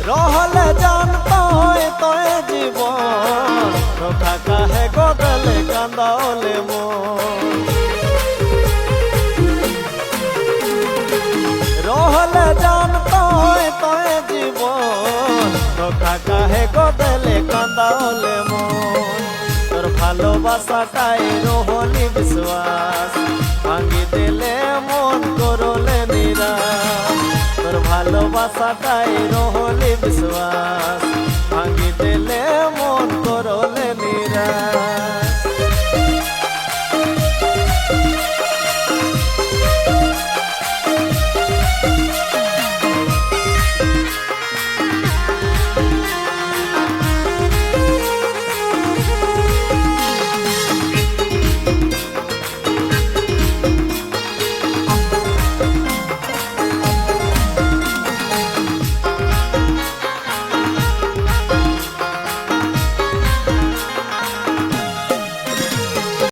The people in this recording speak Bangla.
রহলে জান তয় জীবন রক্ষা কাহে গদলে কান্দাওলে মন রহলে জান তয় জীবন রক্ষা কাহে গদলে কান্দাওলে মন তোর ভালোবাসাটাই রহলি বিশ্বাস ভাঙি দিলে মন করলে নিরাশ তোর ভালোবাসাটাই রহলি বিশ্বাস ভাঙি দিলে মন